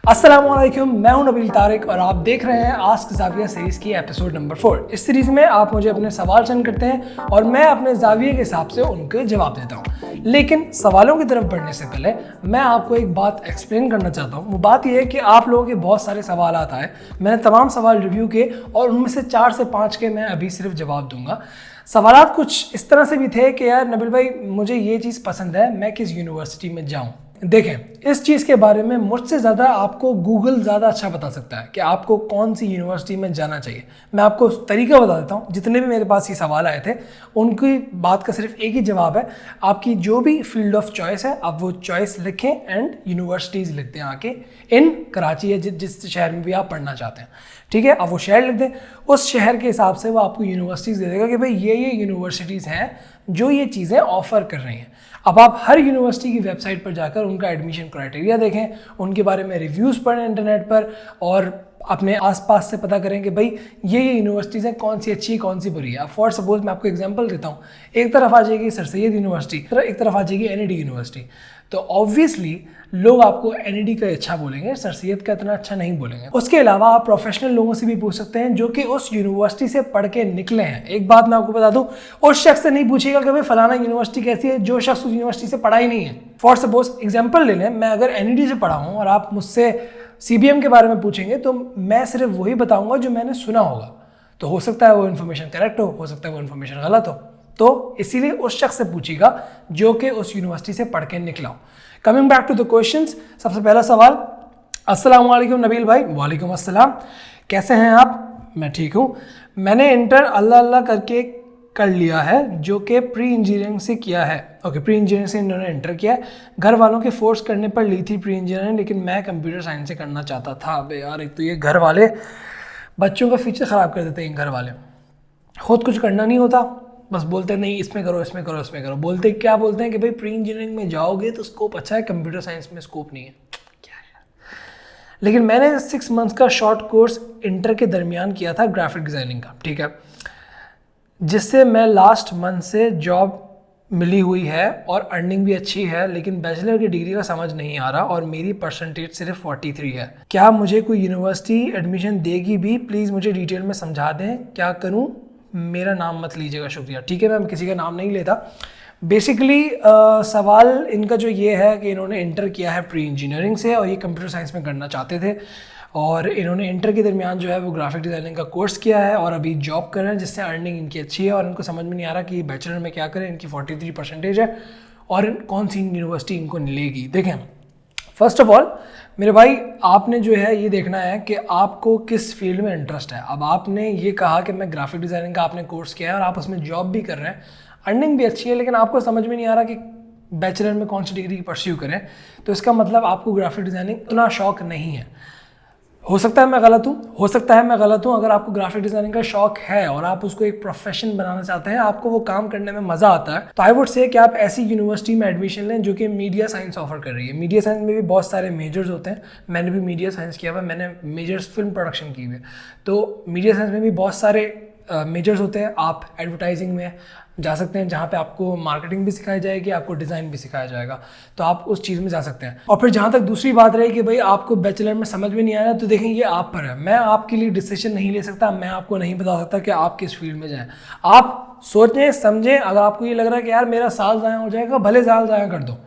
अस्सलामुअलैकुम, मैं हूं नबील तारिक और आप देख रहे हैं आस्क जाविया सीरीज की एपिसोड नंबर 4। इस सीरीज में आप मुझे अपने सवाल सेंड करते हैं और मैं अपने जाविये के हिसाब से उनके जवाब देता हूं। लेकिन सवालों की तरफ बढ़ने से पहले मैं आपको एक बात एक्सप्लेन करना चाहता हूं। वो बात यह है कि आप लोगों के बहुत सारे सवाल आता है, मैंने तमाम सवाल रिव्यू किए और उनमें से 4 से 5 के मैं अभी सिर्फ जवाब दूंगा। सवालात कुछ इस तरह से भी थे कि यार नबील भाई मुझे ये चीज़ पसंद है, मैं किस यूनिवर्सिटी में जाऊँ। देखें, इस चीज़ के बारे में मुझसे ज़्यादा आपको गूगल ज़्यादा अच्छा बता सकता है कि आपको कौन सी यूनिवर्सिटी में जाना चाहिए। मैं आपको तरीका बता देता हूँ। जितने भी मेरे पास ये सवाल आए थे उनकी बात का सिर्फ एक ही जवाब है, आपकी जो भी फील्ड ऑफ चॉइस है आप वो चॉइस लिखें एंड यूनिवर्सिटीज़ लिख दें आके इन कराची या जिस शहर में भी आप पढ़ना चाहते हैं। ठीक है, आप वो शहर लिख दें, उस शहर के हिसाब से वो आपको यूनिवर्सिटीज़ दे देगा कि भाई ये यूनिवर्सिटीज़ हैं जो ये चीज़ें ऑफ़र कर रही हैं। अब आप हर यूनिवर्सिटी की वेबसाइट पर जाकर उनका एडमिशन क्राइटेरिया देखें, उनके बारे में रिव्यूज़ पढ़ें इंटरनेट पर और अपने आसपास से पता करें कि भाई ये यूनिवर्सिटीज़ हैं, कौन सी अच्छी है कौन सी बुरी है। अब फॉर सपोज मैं आपको एग्जांपल देता हूँ, एक तरफ आ जाएगी सर सैयद यूनिवर्सिटी, एक तरफ आ जाएगी NED यूनिवर्सिटी। तो ऑब्वियसली लोग आपको NED का अच्छा बोलेंगे, सर सैयद का इतना अच्छा नहीं बोलेंगे। उसके अलावा आप प्रोफेशनल लोगों से भी पूछ सकते हैं जो कि उस यूनिवर्सिटी से पढ़ के निकले हैं। एक बात मैं आपको बता दूं, उस शख्स से नहीं पूछिएगा कि भाई फलाना यूनिवर्सिटी कैसी है जो शख्स उस यूनिवर्सिटी से पढ़ा ही नहीं है। फॉर सपोज एग्जाम्पल ले लें, मैं अगर NED से पढ़ा हूँ और आप मुझसे CBM के बारे में पूछेंगे तो मैं सिर्फ वही बताऊंगा जो मैंने सुना होगा। तो हो सकता है वो इन्फॉर्मेशन करेक्ट हो सकता है वो इन्फॉर्मेशन गलत हो। तो इसीलिए उस शख्स से पूछिएगा जो कि उस यूनिवर्सिटी से पढ़ के निकला हो। Coming back to the questions, सबसे पहला सवाल, अस्सलाम वालेकुम नबील भाई। वालेकुम अस्सलाम, कैसे हैं आप? मैं ठीक हूँ। मैंने इंटर अल्लाह अल्लाह करके कर लिया है जो कि प्री इंजीनियरिंग से किया है। ओके, प्री इंजीनियरिंग से इन्होंने इंटर किया है। घर वालों के फोर्स करने पर ली थी प्री इंजीनियरिंग, लेकिन मैं कंप्यूटर साइंस से करना चाहता था। अबे यार, एक तो ये घर वाले बच्चों का फ्यूचर ख़राब कर देते हैं। घर वाले खुद कुछ करना नहीं होता, बस बोलते हैं नहीं इसमें करो इसमें करो इसमें करो। बोलते क्या बोलते हैं कि भाई प्री इंजीनियरिंग में जाओगे तो स्कोप अच्छा है, कंप्यूटर साइंस में स्कोप नहीं है। क्या है। लेकिन मैंने 6 मंथ्स का शॉर्ट कोर्स इंटर के दरमियान किया था ग्राफिक डिज़ाइनिंग का, ठीक है, जिससे मैं लास्ट मंथ से जॉब मिली हुई है और अर्निंग भी अच्छी है। लेकिन बैचलर की डिग्री का समझ नहीं आ रहा और मेरी परसेंटेज सिर्फ 43 है। क्या मुझे कोई यूनिवर्सिटी एडमिशन देगी भी? प्लीज़ मुझे डिटेल में समझा दें, क्या करूं? मेरा नाम मत लीजिएगा, शुक्रिया। ठीक है, मैं किसी का नाम नहीं लेता। बेसिकली सवाल इनका जो ये है कि इन्होंने इंटर किया है प्री इंजीनियरिंग से और ये कंप्यूटर साइंस में करना चाहते थे और इन्होंने इंटर के दरमियान जो है वो ग्राफिक डिज़ाइनिंग का कोर्स किया है और अभी जॉब कर रहे हैं जिससे अर्निंग इनकी अच्छी है और इनको समझ में नहीं आ रहा कि बैचलर में क्या करें। इनकी 43 परसेंटेज है और कौन सी यूनिवर्सिटी इनको मिलेगी। देखें, फर्स्ट ऑफ ऑल मेरे भाई, आपने जो है ये देखना है कि आपको किस फील्ड में इंटरेस्ट है। अब आपने ये कहा कि मैं ग्राफिक डिज़ाइनिंग का आपने कोर्स किया है और आप उसमें जॉब भी कर रहे हैं, अर्निंग भी अच्छी है, लेकिन आपको समझ में नहीं आ रहा कि बैचलर में कौन सी डिग्री परस्यू करें। तो इसका मतलब आपको ग्राफिक डिज़ाइनिंग उतना शौक नहीं है। हो सकता है मैं गलत हूँ, हो सकता है मैं गलत हूँ। अगर आपको ग्राफिक डिज़ाइनिंग का शौक है और आप उसको एक प्रोफेशन बनाना चाहते हैं, आपको वो काम करने में मज़ा आता है, तो आई वुड से कि आप ऐसी यूनिवर्सिटी में एडमिशन लें जो कि मीडिया साइंस ऑफर कर रही है। मीडिया साइंस में भी बहुत सारे मेजर्स होते हैं। मैंने भी मीडिया साइंस किया हुआ है, मैंने मेजर्स फिल्म प्रोडक्शन की हुई है। तो मीडिया साइंस में भी बहुत सारे मेजर्स होते हैं। आप एडवर्टाइजिंग में जा सकते हैं जहाँ पे आपको मार्केटिंग भी सिखाई जाएगी, आपको डिज़ाइन भी सिखाया जाएगा, तो आप उस चीज़ में जा सकते हैं। और फिर जहाँ तक दूसरी बात रही कि भाई आपको बैचलर में समझ में नहीं आया, तो देखें ये आप पर है। मैं आपके लिए डिसीजन नहीं ले सकता, मैं आपको नहीं बता सकता कि आप किस फील्ड में जाएं। आप सोचें समझें, अगर आपको ये लग रहा है कि यार मेरा साल ज़ाया हो जाएगा, भले साल ज़ाया कर दो।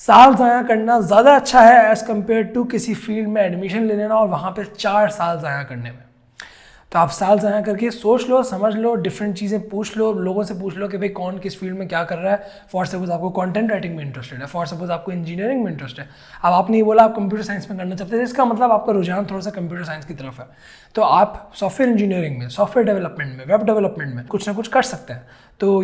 साल ज़ाया करना ज़्यादा अच्छा है एज़ कम्पेयर टू किसी फील्ड में एडमिशन ले लेना और वहाँ पर 4 साल ज़ाया करने में। तो आप साल ज़ाया करके सोच लो, समझ लो, डिफरेंट चीज़ें पूछ लो, लोगों से पूछ लो कि भाई कौन किस फील्ड में क्या कर रहा है। फॉर सपोज आपको कंटेंट राइटिंग में इंटरेस्टेड है, फॉर सपोज आपको इंजीनियरिंग में इंटरेस्ट है। अब आपने ये बोला आप कंप्यूटर साइंस में करना चाहते हैं, इसका मतलब आपका रुझान थोड़ा सा कंप्यूटर साइंस की तरफ है। तो आप सॉफ्टवेयर इंजीनियरिंग में, सॉफ्टवेयर डेवलपमेंट में, वेब डेवलपमेंट में कुछ ना कुछ कर सकते हैं। तो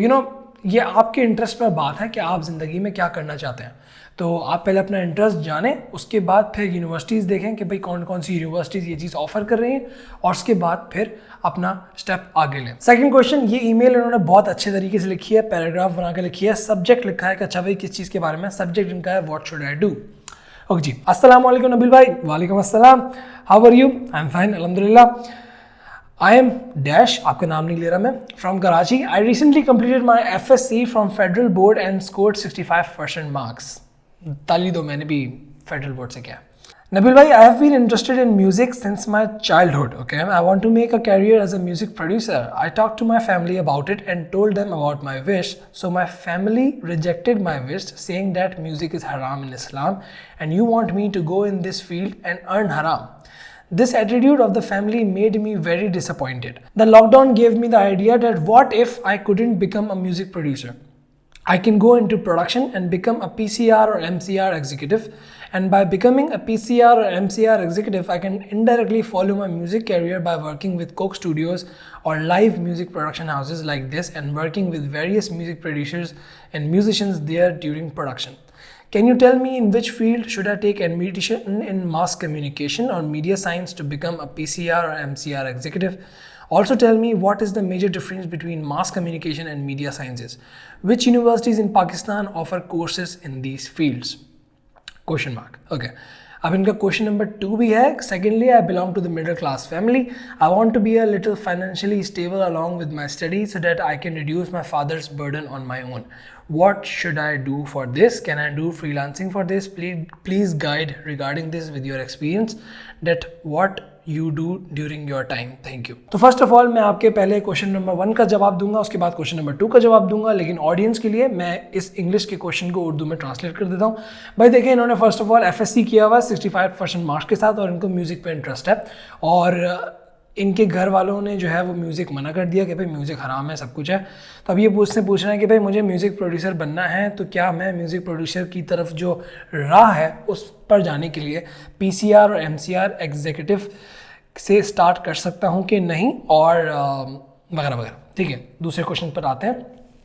ये आपके इंटरेस्ट पर बात है कि आप ज़िंदगी में क्या करना चाहते हैं। तो आप पहले अपना इंटरेस्ट जानें, उसके बाद फिर यूनिवर्सिटीज़ देखें कि भाई कौन कौन सी यूनिवर्सिटीज़ ये चीज़ ऑफर कर रही हैं और उसके बाद फिर अपना स्टेप आगे लें। सेकंड क्वेश्चन, ये ईमेल इन्होंने बहुत अच्छे तरीके से लिखी है, पैराग्राफ बना के लिखी है। सब्जेक्ट लिखा है कि अच्छा भाई किस चीज़ के बारे में, सब्जेक्ट इनका है what should I do. Okay जी, अस्सलाम वालेकुम नबील भाई। वालेकुम अस्सलाम, how are you? I am fine अल्हम्दुलिल्लाह। आई एम डैश, आपका नाम नहीं ले रहा मैं, from Karachi. I recently completed my FSC from federal board and scored 65% marks. ताली दो, मैंने भी फेडरल बोर्ड से किया। Nabil bhai, I have been interested in music since my childhood. Okay, I want to make a career as a music producer. I talked to my family about it and told them about my wish. So my family rejected my wish, saying that music is haram in Islam and you want me to go in this field and earn haram. This attitude of the family made me very disappointed. The lockdown gave me the idea that what if I couldn't become a music producer? I can go into production and become a PCR or MCR executive. And by becoming a PCR or MCR executive, I can indirectly follow my music career by working with Coke Studios or live music production houses like this and working with various music producers and musicians there during production. Can you tell me in which field should I take admission in mass communication or media science to become a PCR or MCR executive? Also tell me what is the major difference between mass communication and media sciences. Which universities in Pakistan offer courses in these fields? Question mark. Okay. अब इनका question number 2 भी है. Secondly, I belong to the middle class family. I want to be a little financially stable along with my studies so that I can reduce my father's burden on my own. What should I do for this? Can I do freelancing for this? Please guide regarding this with your experience that what you do during your time. Thank you. तो first of all मैं आपके पहले question number 1 का जवाब दूंगा, उसके बाद question number 2 का जवाब दूंगा, लेकिन ऑडियंस के लिए मैं इस इंग्लिश के क्वेश्चन को उर्दू में ट्रांसलेट कर देता हूँ. भाई देखिए, इन्होंने फर्स्ट ऑफ ऑल FSC किया हुआ 65% मार्क्स के साथ और इनको म्यूज़िक पे इंटरेस्ट है और इनके घर वालों ने जो है वो म्यूज़िक मना कर दिया कि भाई म्यूज़िक हराम है, सब कुछ है. तो अब ये पूछ रहे हैं कि भाई मुझे म्यूज़िक प्रोड्यूसर बनना है, तो क्या मैं म्यूज़िक प्रोड्यूसर की तरफ जो राह है उस पर जाने के लिए PCR और MCR एग्जीक्यूटिव से स्टार्ट कर सकता हूँ कि नहीं, और वगैरह वगैरह. ठीक है, दूसरे क्वेश्चन पर आते हैं.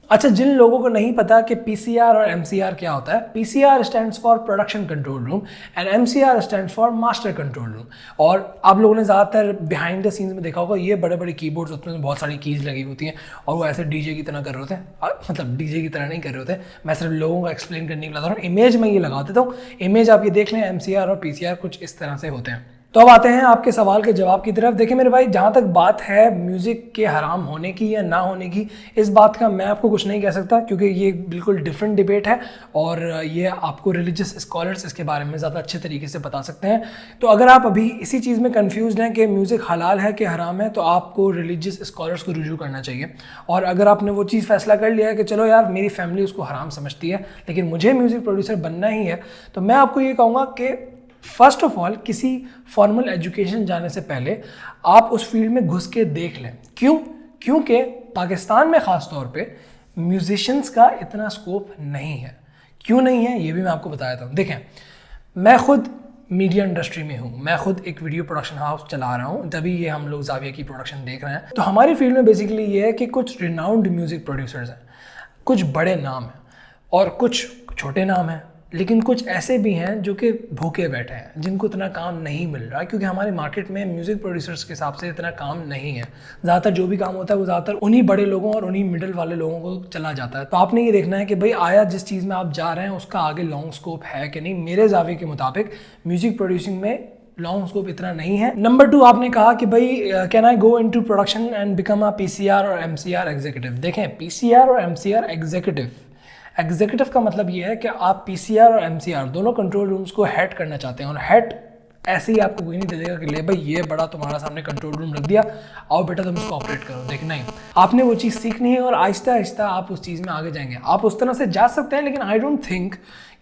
अच्छा, जिन लोगों को नहीं पता कि PCR और MCR क्या होता है, PCR stands for production control room and MCR stands for master control room. और आप लोगों ने ज़्यादातर बिहाइंड द सीन्स में देखा होगा, ये बड़े बड़े कीबोर्ड्स होते हैं, बहुत सारी कीज़ लगी होती हैं और वो ऐसे DJ की तरह कर रहे होते हैं. मतलब DJ की तरह नहीं कर रहे होते, मैं सिर्फ लोगों को एक्सप्लेन करने के लिए बता रहा हूँ. इमेज में ये लगा देता हूँ, इमेज आप ये देख लें. MCR और PCR कुछ इस तरह से होते हैं. तो अब आते हैं आपके सवाल के जवाब की तरफ. देखिए मेरे भाई, जहाँ तक बात है म्यूज़िक के हराम होने की या ना होने की, इस बात का मैं आपको कुछ नहीं कह सकता क्योंकि ये बिल्कुल डिफरेंट डिबेट है और ये आपको रिलीजियस स्कॉलर्स इसके बारे में ज़्यादा अच्छे तरीके से बता सकते हैं. तो अगर आप अभी इसी चीज़ में कन्फ्यूज़ हैं कि म्यूज़िक हलाल है कि हराम है, तो आपको रिलीजियस स्कॉलर्स को रुजू करना चाहिए. और अगर आपने वो चीज़ फैसला कर लिया है कि चलो यार मेरी फैमिली उसको हराम समझती है लेकिन मुझे म्यूज़िक प्रोड्यूसर बनना ही है, तो मैं आपको ये कहूँगा कि फर्स्ट ऑफ ऑल किसी फॉर्मल एजुकेशन जाने से पहले आप उस फील्ड में घुस के देख लें. क्यों? क्योंकि पाकिस्तान में ख़ास तौर पे म्यूजिशियंस का इतना स्कोप नहीं है. क्यों नहीं है ये भी मैं आपको बता देता हूँ. देखें, मैं खुद मीडिया इंडस्ट्री में हूँ, मैं खुद एक वीडियो प्रोडक्शन हाउस चला रहा हूँ, तभी ये हम लोग जाविया की प्रोडक्शन देख रहे हैं. तो हमारी फील्ड में बेसिकली ये है कि कुछ रिनाउंड म्यूज़िक प्रोड्यूसर्स हैं, कुछ बड़े नाम हैं और कुछ छोटे नाम हैं, लेकिन कुछ ऐसे भी हैं जो कि भूखे बैठे हैं, जिनको इतना काम नहीं मिल रहा क्योंकि हमारे मार्केट में म्यूज़िक प्रोड्यूसर्स के हिसाब से इतना काम नहीं है. ज़्यादातर जो भी काम होता है वो ज़्यादातर उन्हीं बड़े लोगों और उन्हीं मिडिल वाले लोगों को चला जाता है. तो आपने ये देखना है कि भाई आया जिस चीज़ में आप जा रहे हैं उसका आगे लॉन्ग स्कोप है कि नहीं. मेरे जावे के मुताबिक म्यूज़िक प्रोड्यूसिंग में लॉन्ग स्कोप इतना नहीं है. नंबर 2, आपने कहा कि भाई can I go into production and become a PCR और MCR एग्जीक्यूटिव. देखें, PCR और MCR एग्जीक्यूटिव का मतलब ये है कि आप PCR और MCR दोनों कंट्रोल रूम्स को हेड करना चाहते हैं और हेड ऐसे ही आपको कोई नहीं दे देगा कि ले भाई ये बड़ा तुम्हारा सामने कंट्रोल रूम रख दिया, आओ बेटा तुम इसको ऑपरेट करो. देखना ही आपने वो चीज़ सीखनी है और आहिस्ता आहिस्ता आप उस चीज़ में आगे जाएंगे. आप उस तरह से जा सकते हैं, लेकिन आई डोंट थिंक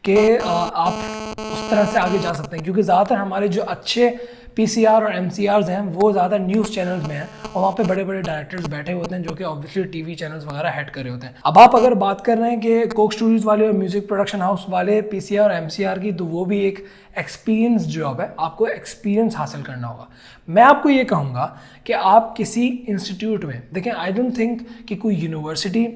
कि आप उस तरह से आगे जा सकते हैं क्योंकि ज़्यादातर हमारे जो अच्छे PCR और MCRs हैं वो ज़्यादा न्यूज़ चैनल्स में हैं और वहाँ पे बड़े बड़े डायरेक्टर्स बैठे होते हैं जो कि ऑब्वियसली TV चैनल्स वगैरह हेड कर रहे होते हैं. अब आप अगर बात कर रहे हैं कि कोक स्टूडियोज़ वाले और म्यूज़िक प्रोडक्शन हाउस वाले PCR और MCR की, तो वो भी एक एक्सपीरियंस जॉब है, आपको एक्सपीरियंस हासिल करना होगा. मैं आपको ये कहूँगा कि आप किसी इंस्टीट्यूट में देखें. आई डोंट थिंक कि कोई यूनिवर्सिटी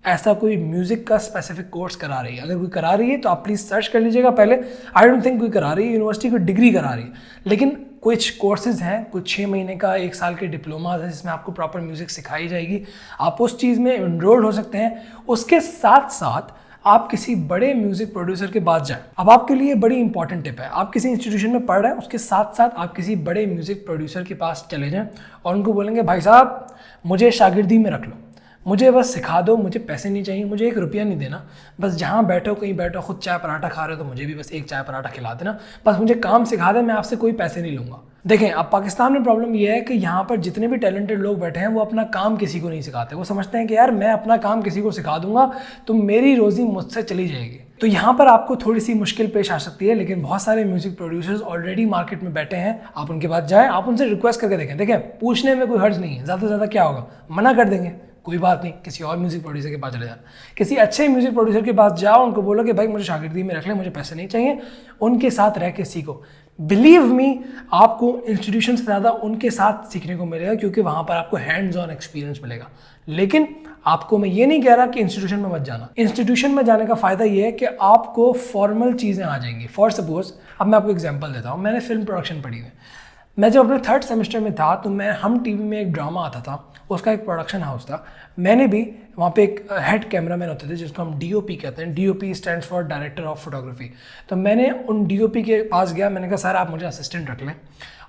ऐसा कोई म्यूज़िक का स्पेसिफिक कोर्स करा रही है. अगर कोई करा रही है तो आप प्लीज़ सर्च कर लीजिएगा पहले. आई डोंट थिंक कोई करा रही है, यूनिवर्सिटी कोई डिग्री करा रही है, लेकिन कुछ कोर्सेज हैं, कुछ 6 महीने का 1 साल के डिप्लोमाज हैं जिसमें आपको प्रॉपर म्यूज़िक सिखाई जाएगी. आप उस चीज़ में इनरोल्ड हो सकते हैं. उसके साथ साथ आप किसी बड़े म्यूज़िक प्रोड्यूसर के पास जाएं. अब आपके लिए बड़ी इंपॉर्टेंट टिप है, आप किसी इंस्टीट्यूशन में पढ़ रहे हैं, उसके साथ साथ आप किसी बड़े म्यूज़िक प्रोड्यूसर के पास चले जाएं और उनको बोलेंगे भाई साहब मुझे शागिर्दी में रख लो, मुझे बस सिखा दो, मुझे पैसे नहीं चाहिए, मुझे 1 रुपया नहीं देना, बस जहाँ बैठो कहीं बैठो, खुद चाय पराठा खा रहे हो तो मुझे भी बस 1 चाय पराठा खिला देना, बस मुझे काम सिखा दे, मैं आपसे कोई पैसे नहीं लूँगा। देखें, अब पाकिस्तान में प्रॉब्लम ये है कि यहाँ पर जितने भी टैलेंटेड लोग बैठे हैं वो अपना काम किसी को नहीं सिखाते। वो समझते हैं कि यार मैं अपना काम किसी को सिखा दूंगा तो मेरी रोज़ी मुझसे चली जाएगी। तो यहाँ पर आपको थोड़ी सी मुश्किल पेश आ सकती है, लेकिन बहुत सारे म्यूजिक प्रोड्यूसर्स ऑलरेडी मार्केट में बैठे हैं। आप उनके पास जाएँ, आप उनसे रिक्वेस्ट करके देखें। देखें, पूछने में कोई हर्ज नहीं है, ज़्यादा से ज़्यादा क्या होगा, मना कर देंगे, कोई बात नहीं, किसी और म्यूजिक प्रोड्यूसर के पास चले जाना, किसी अच्छे म्यूजिक प्रोड्यूसर के पास जाओ, उनको बोलो कि भाई मुझे शागिर्दी में रख ले, मुझे पैसे नहीं चाहिए, उनके साथ रह के सीखो। बिलीव मी, आपको इंस्टीट्यूशन से ज़्यादा उनके साथ सीखने को मिलेगा, क्योंकि वहाँ पर आपको हैंड्स ऑन एक्सपीरियंस मिलेगा। लेकिन आपको मैं ये नहीं कह रहा कि इंस्टीट्यूशन में मत जाना। इंस्टीट्यूशन में जाने का फ़ायदा ये है कि आपको फॉर्मल चीज़ें आ जाएंगी। फॉर सपोज, अब मैं आपको एग्जांपल देता हूँ, मैंने फिल्म प्रोडक्शन पढ़ी है। मैं जब अपने 3rd सेमेस्टर में था तो मैं हम टीवी में एक ड्रामा आता था, उसका एक प्रोडक्शन हाउस था। मैंने भी वहाँ पे एक हेड कैमरामैन होते थे जिसको हम DOP कहते हैं। DOP stands for director of photography. तो मैंने उन DOP के पास गया, मैंने कहा सर आप मुझे असिस्टेंट रख लें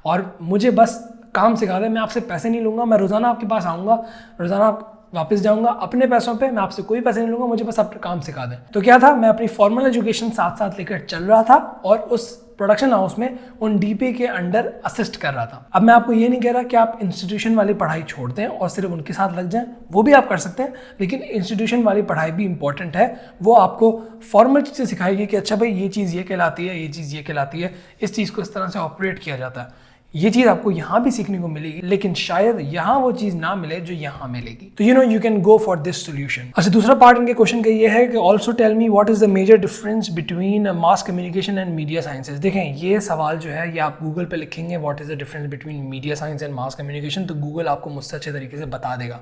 और मुझे बस काम सिखा दें, मैं आपसे पैसे नहीं लूँगा, मैं रोज़ाना आपके पास आऊँगा, रोज़ाना वापस जाऊँगा अपने पैसों पे, मैं आपसे कोई पैसे नहीं लूँगा, मुझे बस आप काम सिखा दें। तो क्या था, मैं अपनी फॉर्मल एजुकेशन साथ साथ लेकर चल रहा था और उस प्रोडक्शन हाउस में उन DP के अंडर असिस्ट कर रहा था। अब मैं आपको ये नहीं कह रहा कि आप इंस्टीट्यूशन वाली पढ़ाई छोड़ दें और सिर्फ उनके साथ लग जाएं, वो भी आप कर सकते हैं, लेकिन इंस्टीट्यूशन वाली पढ़ाई भी इंपॉर्टेंट है। वो आपको फॉर्मल चीज़ें सिखाएगी कि अच्छा भाई ये चीज़ ये कहलाती है, ये चीज़ ये कहलाती है, इस चीज़ को इस तरह से ऑपरेट किया जाता है। ये चीज़ आपको यहाँ भी सीखने को मिलेगी, लेकिन शायद यहाँ वो चीज़ ना मिले जो यहाँ मिलेगी। तो you can go for this solution. अच्छा, दूसरा पार्ट इनके क्वेश्चन का ये है कि also tell me what is the major difference between mass communication and media sciences. देखें, ये सवाल जो है ये आप गूगल पे लिखेंगे what is the difference between media science and mass communication, तो गूगल आपको मुझसे अच्छे तरीके से बता देगा।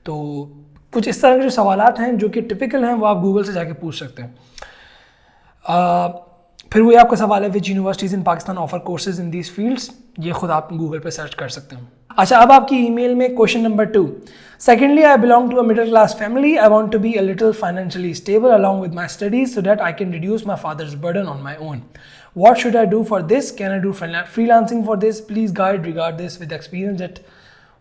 तो कुछ इस तरह के जो सवालात हैं जो कि टिपिकल हैं वो आप गूगल से जाके पूछ सकते हैं। फिर वही आपका सवाल है which universities in Pakistan offer courses in these fields, ये खुद आप गूगल पे सर्च कर सकते हैं। अच्छा, अब आपकी ईमेल में question number 2, secondly I belong to a middle class family, I want to be a little financially stable along with my studies so that I can reduce my father's burden on my own. What should I do for this? Can I do freelancing for this? Please guide regard this with experience at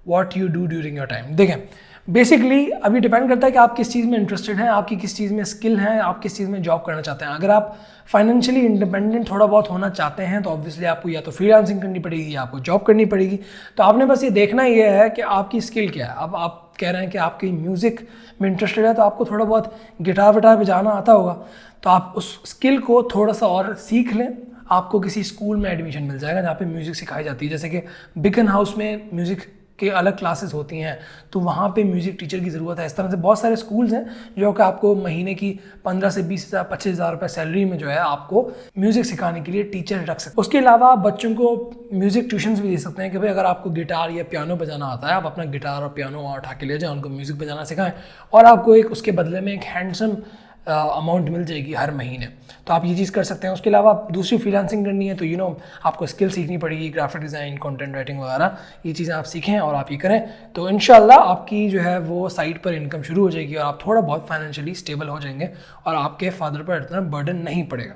what you do during your time. देखें, basically अभी depend करता है कि आप किस चीज़ में interested हैं, आपकी किस चीज़ में स्किल है, आप किस चीज़ में जॉब करना चाहते हैं। अगर आप फाइनेंशियली इंडिपेंडेंट थोड़ा बहुत होना चाहते हैं तो ऑब्वियसली आपको या तो फ्रीलांसिंग करनी पड़ेगी या आपको जॉब करनी पड़ेगी। तो आपने बस ये देखना ही है कि आपकी स्किल क्या है। अब आप कह रहे हैं कि आपकी म्यूज़िक में इंटरेस्टेड है तो आपको थोड़ा बहुत गिटार विटार बजाना आता होगा, तो आप उस स्किल को थोड़ा सा और सीख लें। आपको किसी स्कूल में एडमिशन मिल जाएगा जहाँ पे म्यूज़िक सिखाई जाती है, जैसे कि बिकन हाउस में म्यूज़िक के अलग क्लासेस होती हैं, तो वहाँ पे म्यूज़िक टीचर की ज़रूरत है। इस तरह से बहुत सारे स्कूल्स हैं जो कि आपको महीने की 15 से 20,000 25,000 रुपये सैलरी में जो है आपको म्यूज़िक सिखाने के लिए टीचर रख सकते हैं। उसके अलावा आप बच्चों को म्यूज़िक ट्यूशन्स भी दे सकते हैं कि भाई अगर आपको गिटार या पियानो बजाना आता है, आप अपना गिटार और पियानो वहाँ उठा के ले जाएँ, उनको म्यूज़िक बजाना सिखाएँ और आपको एक उसके बदले में एक हैंडसम अमाउंट मिल जाएगी हर महीने। तो आप ये चीज़ कर सकते हैं। उसके अलावा दूसरी फ्रीलांसिंग करनी है तो आपको स्किल सीखनी पड़ेगी, ग्राफिक डिज़ाइन, कंटेंट राइटिंग वगैरह, ये चीज़ें आप सीखें और आप ये करें तो इंशाल्लाह आपकी जो है वो साइड पर इनकम शुरू हो जाएगी और आप थोड़ा बहुत फाइनेंशियली स्टेबल हो जाएंगे और आपके फादर पर इतना बर्डन नहीं पड़ेगा।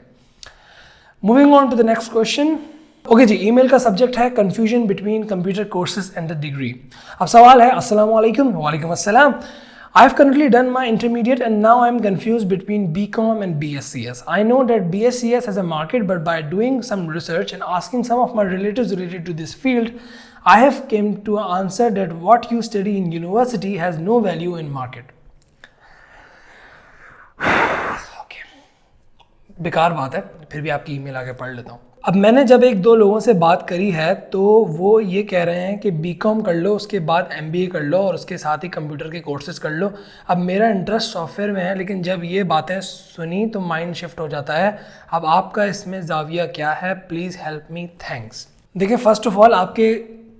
Moving on to the next question. Okay जी, ईमेल का सब्जेक्ट है confusion between computer courses and the degree. अब सवाल है, अस्सलाम वालेकुम। वालेकुम अस्सलाम। I've currently done my intermediate and now I'm confused between BCom and BScs. I know that BScs has a market, but by doing some research and asking some of my relatives related to this field, I have came to an answer that what you study in university has no value in market. Okay. बेकार बात है, फिर भी आपकी email आगे पढ़ लेता हूँ। अब मैंने जब 1-2 लोगों से बात करी है तो वो ये कह रहे हैं कि BCom कर लो, उसके बाद MBA कर लो और उसके साथ ही कंप्यूटर के कोर्सेज कर लो। अब मेरा इंटरेस्ट सॉफ्टवेयर में है, लेकिन जब ये बातें सुनी तो माइंड शिफ्ट हो जाता है। अब आपका इसमें ज़ाविया क्या है? Please help me, thanks. देखिए, फ़र्स्ट ऑफ ऑल आपके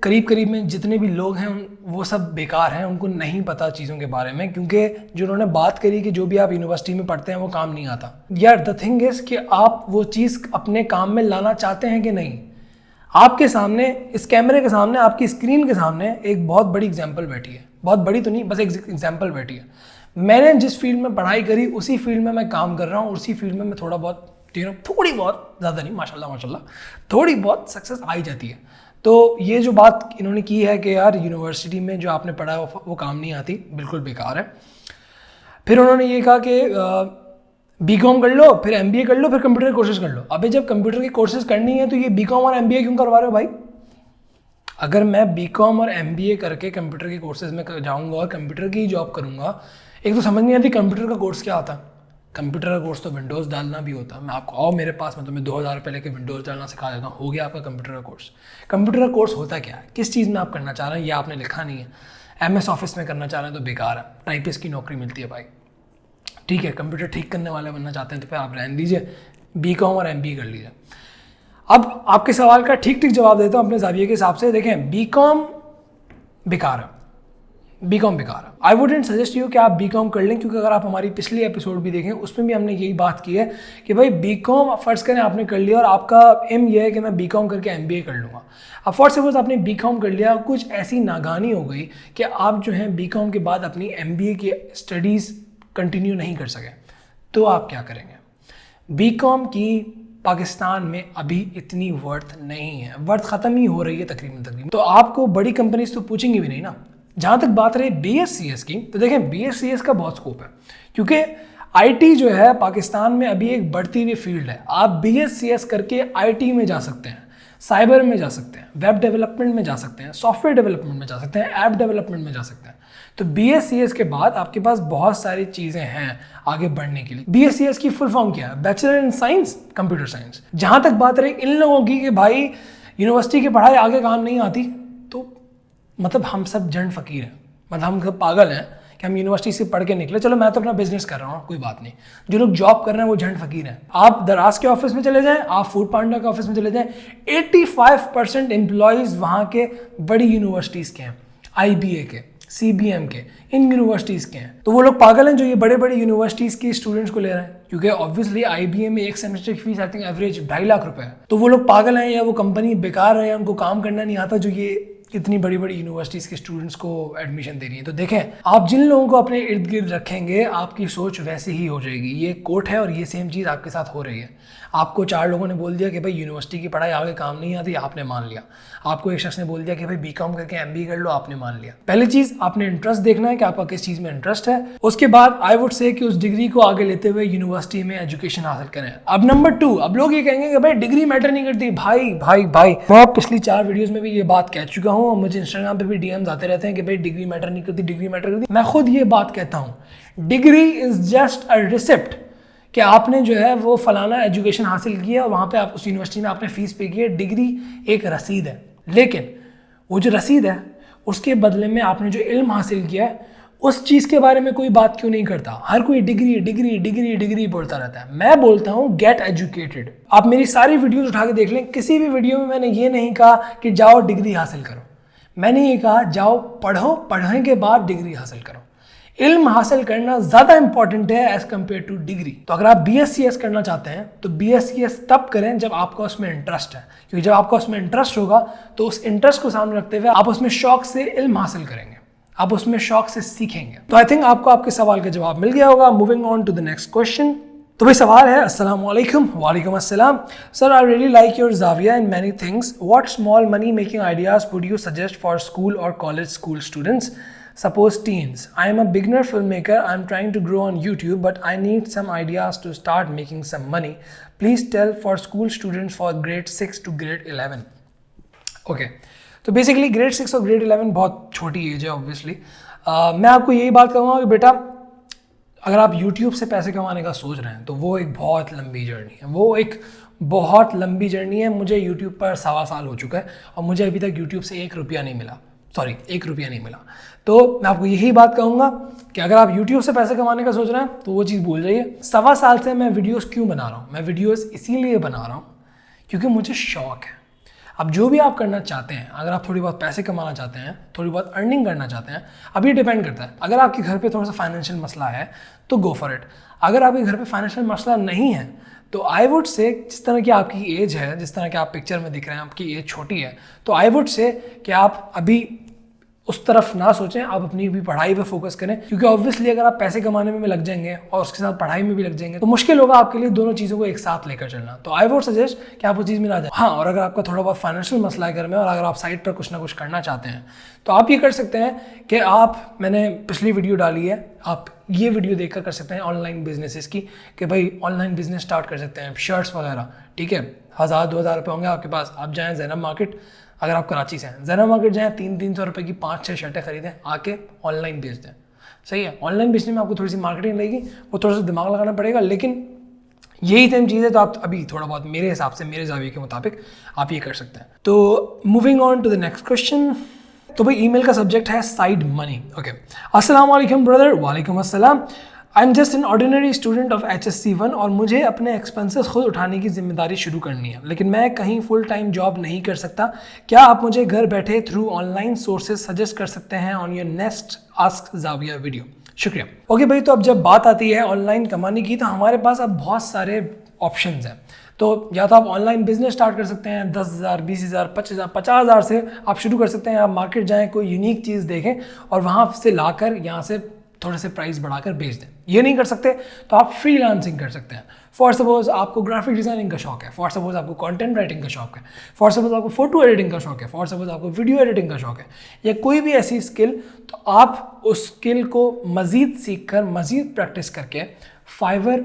करीब में जितने भी लोग हैं वो सब बेकार हैं, उनको नहीं पता चीज़ों के बारे में, क्योंकि जो उन्होंने बात करी कि जो भी आप यूनिवर्सिटी में पढ़ते हैं वो काम नहीं आता। यार द थिंग इज़ कि आप वो चीज़ अपने काम में लाना चाहते हैं कि नहीं। आपके सामने, इस कैमरे के सामने, आपकी स्क्रीन के सामने एक बहुत बड़ी एग्जाम्पल बैठी है। बहुत बड़ी तो नहीं, बस एक एग्जाम्पल बैठी है। मैंने जिस फील्ड में पढ़ाई करी उसी फील्ड में मैं काम कर रहा हूँ, उसी फील्ड में मैं थोड़ा बहुत ठीक है, थोड़ी बहुत, ज़्यादा नहीं, माशाल्लाह थोड़ी बहुत सक्सेस आ ही जाती है। तो ये जो बात इन्होंने की है कि यार यूनिवर्सिटी में जो आपने पढ़ा है वो काम नहीं आती, बिल्कुल बेकार है। फिर उन्होंने ये कहा कि बीकॉम कर लो, फिर एमबीए कर लो, फिर कंप्यूटर कोर्सेज कर लो। अबे जब कंप्यूटर की कोर्सेज करनी है तो ये बीकॉम और एमबीए क्यों करवा रहे हो भाई? अगर मैं बीकॉम और एमबीए करके कंप्यूटर के कोर्सेज में जाऊंगा और कंप्यूटर की जॉब करूंगा, एक तो समझ नहीं आती कंप्यूटर का कोर्स क्या होता है। कंप्यूटर का कोर्स तो विंडोज़ डालना भी होता है। मैं आपको आओ मेरे पास में, तो मैं 2000 रुपये लेके विंडोज़ डालना सिखा देता हूँ, हो गया आपका कंप्यूटर का कोर्स। कंप्यूटर का कोर्स होता क्या है, किस चीज़ में आप करना चाह रहे हैं, ये आपने लिखा नहीं है। एमएस ऑफिस में करना चाह रहे हैं तो बेकार है, टाइपिस्ट की नौकरी मिलती है भाई, ठीक है। कंप्यूटर ठीक करने वाले बनना चाहते हैं तो फिर आप रहने दीजिए, बीकॉम और एमबीए कर लीजिए। अब आपके सवाल का ठीक जवाब देता हूँ अपने ज़ाविये के हिसाब से। देखें, बीकॉम बेकार है, बीकॉम बेकार है। आई वुडेंट सजेस्ट यू कि आप बीकॉम कर लें, क्योंकि अगर आप हमारी पिछली एपिसोड भी देखें उसमें भी हमने यही बात की है कि भाई बीकॉम फ़र्ज़ करें आपने कर लिया और आपका एम ये है कि मैं बीकॉम करके एमबीए कर लूँगा। अब फॉर सपोज आपने बीकॉम कर लिया, कुछ ऐसी नागानी हो गई कि आप जो है बीकॉम के बाद अपनी एमबीए की स्टडीज़ कंटिन्यू नहीं कर सके, तो आप क्या करेंगे? बीकॉम की पाकिस्तान में अभी इतनी वर्थ नहीं है, वर्थ ख़त्म ही हो रही है तकरीबन। तो आपको बड़ी कंपनीज तो पूछेंगी भी नहीं ना। जहाँ तक बात रही BScs की, तो देखें BScs का बहुत स्कोप है, क्योंकि IT जो है पाकिस्तान में अभी एक बढ़ती हुई फील्ड है। आप BScs करके IT में जा सकते हैं, साइबर में जा सकते हैं, वेब डेवलपमेंट में जा सकते हैं, सॉफ्टवेयर डेवलपमेंट में जा सकते हैं, ऐप डेवलपमेंट में जा सकते हैं। तो BScs के बाद आपके पास बहुत सारी चीज़ें हैं आगे बढ़ने के लिए। BScs की फुल फॉर्म क्या है? Bachelor in science, computer science. जहाँ तक बात रही इन लोगों की कि भाई यूनिवर्सिटी की पढ़ाई आगे काम नहीं आती, तो मतलब हम सब जंड फकीर हैं, मतलब हम सब पागल हैं कि हम यूनिवर्सिटी से पढ़ के निकले। चलो मैं तो अपना बिजनेस कर रहा हूँ, कोई बात नहीं। जो लोग जॉब कर रहे हैं वो झंड फकीर हैं। आप दराज के ऑफिस में चले जाएं, आप फूड पांडा के ऑफिस में चले जाएं, 85% एम्प्लॉयज़ वहाँ के बड़ी यूनिवर्सिटीज़ के हैं, IBA के, CBM के, इन यूनिवर्सिटीज़ के हैं। तो वो लोग पागल हैं जो ये बड़े बड़े यूनिवर्सिटीज़ के स्टूडेंट्स को ले रहे हैं, क्योंकि ऑब्वियसली IBA में एक सेमेस्टर की fees I think average 2.5 lakh रुपए है। तो वो लोग पागल हैं या वो कंपनी बेकार है या उनको काम करना नहीं आता जो ये इतनी बड़ी बड़ी यूनिवर्सिटीज़ के स्टूडेंट्स को एडमिशन दे रही है। तो देखें, आप जिन लोगों को अपने इर्द गिर्द रखेंगे आपकी सोच वैसी ही हो जाएगी। ये कोट है और ये सेम चीज़ आपके साथ हो रही है। आपको 4 लोगों ने बोल दिया कि भाई यूनिवर्सिटी की पढ़ाई आगे काम नहीं आती, आपने मान लिया। आपको एक शख्स ने बोल दिया कि भाई बीकॉम करके MBA कर लो, आपने मान लिया। पहली चीज़ आपने इंटरेस्ट देखना है कि आपका किस चीज़ में इंटरेस्ट है। उसके बाद आई वुड से कि उस डिग्री को आगे लेते हुए यूनिवर्सिटी में एजुकेशन हासिल करें। अब नंबर 2, अब लोग ये कहेंगे कि भाई डिग्री मैटर नहीं करती। भाई मैं पिछली 4 वीडियोज़ में भी ये बात कह चुका हूँ और मुझे इंस्टाग्राम पे भी DMs आते रहते हैं कि भाई डिग्री मैटर नहीं करती, डिग्री मैटर करती। मैं खुद ये बात कहता हूँ, degree is just a receipt कि आपने जो है वो फलाना एजुकेशन हासिल किया और वहाँ पे आप उस यूनिवर्सिटी में आपने फीस पे की है। डिग्री एक रसीद है, लेकिन वो जो रसीद है उसके बदले में आपने जो इल्म हासिल किया है उस चीज़ के बारे में कोई बात क्यों नहीं करता? हर कोई डिग्री डिग्री डिग्री डिग्री बोलता रहता है। मैं बोलता हूँ गेट एजुकेटेड। आप मेरी सारी वीडियोस उठा के देख लें, किसी भी वीडियो में मैंने ये नहीं कहा कि जाओ डिग्री हासिल करो। मैंने ये कहा जाओ पढ़ो, पढ़ने के बाद डिग्री हासिल करो। इल्म हासिल करना ज़्यादा इंपॉर्टेंट है एज कम्पेयर टू डिग्री। तो अगर आप BScs करना चाहते हैं तो BScs तब करें जब आपका उसमें इंटरेस्ट है, क्योंकि जब आपका उसमें इंटरेस्ट होगा तो उस इंटरेस्ट को सामने रखते हुए आप उसमें शौक से इल्म हासिल करेंगे, आप उसमें शौक से सीखेंगे। तो आई थिंक आपको आपके सवाल का जवाब मिल गया होगा। Moving on to the next question. तो भाई सवाल है, अस्सलाम वालेकुम। वालेकुम अस्सलाम। Sir, I really like your Zavia in many things. What small money making ideas would you suggest for school और college school students? Suppose teens. I am a beginner filmmaker. I am trying to grow on YouTube, but I need some ideas to start making some money. Please tell for school students for grade 6 to grade 11. Okay. तो basically grade 6 और grade 11 बहुत छोटी as है obviously. मैं आपको यही बात कहूँगा कि बेटा अगर आप YouTube से पैसे कमाने का सोच रहे हैं तो वो एक बहुत लंबी जर्नी है, वो एक बहुत लंबी जर्नी है। मुझे YouTube पर 1.25 साल हो चुका है और मुझे अभी तक YouTube से 1 रुपया नहीं मिला, $1 नहीं मिला। तो मैं आपको यही बात कहूँगा कि अगर आप YouTube से पैसे कमाने का सोच रहे हैं तो वो चीज़ भूल जाइए। 1.25 साल से मैं वीडियोस क्यों बना रहा हूँ? मैं वीडियोस इसीलिए बना रहा हूँ क्योंकि मुझे शौक़ है। अब जो भी आप करना चाहते हैं, अगर आप थोड़ी बहुत पैसे कमाना चाहते हैं, थोड़ी बहुत अर्निंग करना चाहते हैं, अब ये डिपेंड करता है। अगर आपके घर पे थोड़ा सा फाइनेंशियल मसला है तो गो फॉर इट। अगर आपके घर पे फाइनेंशियल मसला नहीं है तो आई वुड से जिस तरह की आपकी एज है, जिस तरह की आप पिक्चर में दिख रहे हैं, आपकी एज छोटी है, तो आई वुड से कि आप अभी उस तरफ ना सोचें, आप अपनी भी पढ़ाई पे फोकस करें, क्योंकि ऑब्वियसली अगर आप पैसे कमाने में लग जाएंगे और उसके साथ पढ़ाई में भी लग जाएंगे तो मुश्किल होगा आपके लिए दोनों चीज़ों को एक साथ लेकर चलना। तो आई वुड सजेस्ट कि आप उस चीज़ में ना जाए। हाँ, और अगर आपका थोड़ा बहुत फाइनेंशियल मसला है घर में और अगर आप साइड पर कुछ ना कुछ करना चाहते हैं तो आप ये कर सकते हैं कि मैंने पिछली वीडियो डाली है, आप ये वीडियो देखकर कर सकते हैं ऑनलाइन बिजनेसेस की, कि भाई ऑनलाइन बिजनेस स्टार्ट कर सकते हैं, शर्ट्स वगैरह, ठीक है। 1000-2000 रुपये होंगे आपके पास, आप जाएँ ज़ैनब मार्केट, अगर आप कराची से हैं ज़ैनब मार्केट जाएँ, 300-300 रुपये की 5-6 शर्टें खरीदें, आके ऑनलाइन बेच दें। सही है, ऑनलाइन बेचने में आपको थोड़ी सी मार्केटिंग लगेगी, वो थोड़ा सा दिमाग लगाना पड़ेगा, लेकिन यही सेम चीज़ है। तो आप अभी थोड़ा बहुत मेरे हिसाब से, मेरे ज़ाविये के मुताबिक आप ये कर सकते हैं। तो moving on to the next question. तो भाई ईमेल का सब्जेक्ट है साइड मनी। ओके, अस्सलाम वालेकुम ब्रदर। वालेकुम अस्सलाम। I am just an ordinary student of HSC 1 और मुझे अपने एक्सपेंसेस खुद उठाने की जिम्मेदारी शुरू करनी है, लेकिन मैं कहीं फुल टाइम जॉब नहीं कर सकता। क्या आप मुझे घर बैठे थ्रू ऑनलाइन सोर्सेज सजेस्ट कर सकते हैं on your next ask Zavia video? शुक्रिया। ओके भाई, तो अब जब बात आती है ऑनलाइन कमाने की तो हमारे पास अब बहुत सारे ऑप्शंस हैं। तो या तो आप ऑनलाइन बिजनेस स्टार्ट कर सकते हैं, 10,000, 20,000, 25,000, 50,000 से आप शुरू कर सकते हैं। आप मार्केट जाएं, कोई यूनिक चीज़ देखें और वहाँ से लाकर यहाँ से थोड़े से प्राइस बढ़ाकर बेच दें। ये नहीं कर सकते तो आप फ्रीलांसिंग कर सकते हैं। फॉर सपोज आपको ग्राफिक डिज़ाइनिंग का शौक है, फॉर सपोज आपको कंटेंट राइटिंग का शौक है, फॉर सपोज आपको फोटो एडिटिंग का शौक है, फॉर सपोज आपको वीडियो एडिटिंग का शौक है, या कोई भी ऐसी स्किल, तो आप उस स्किल को मज़ीद सीख कर, मज़ीद प्रैक्टिस करके फाइवर,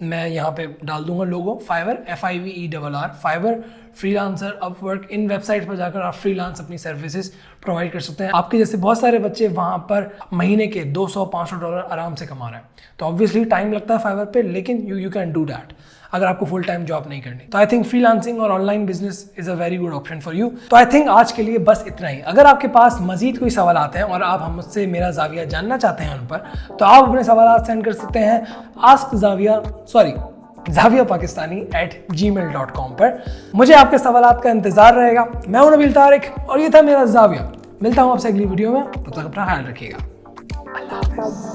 मैं यहाँ पे डाल दूंगा logo, Fiverr FIVERR, Fiverr, freelancer, Upwork, इन वेबसाइट पर जाकर आप फ्रीलांस अपनी सर्विसेज प्रोवाइड कर सकते हैं। आपके जैसे बहुत सारे बच्चे वहाँ पर महीने के $200-500 आराम से कमा रहे हैं। तो ऑब्वियसली टाइम लगता है फाइवर पे, लेकिन यू कैन डू दैट अगर आपको फुल टाइम जॉब नहीं करनी। तो आई थिंक फ्रीलांसिंग और online business is a very good option for you. तो आई थिंक आज के लिए बस इतना ही। अगर आपके पास मजीद कोई सवाल आते हैं और आप मुझसे मेरा ज़ाविया जानना चाहते हैं उन पर, तो आप अपने सवाल सेंड कर सकते हैं zaviapakistani@gmail.com पर। मुझे आपके सवालात का इंतजार रहेगा। मैं हूं नबील तारिक और ये था मेरा ज़ाविया। मिलता हूं आपसे अगली वीडियो में, तब तक अपना ख्याल रखिएगा। अल्लाह हाफ़िज़।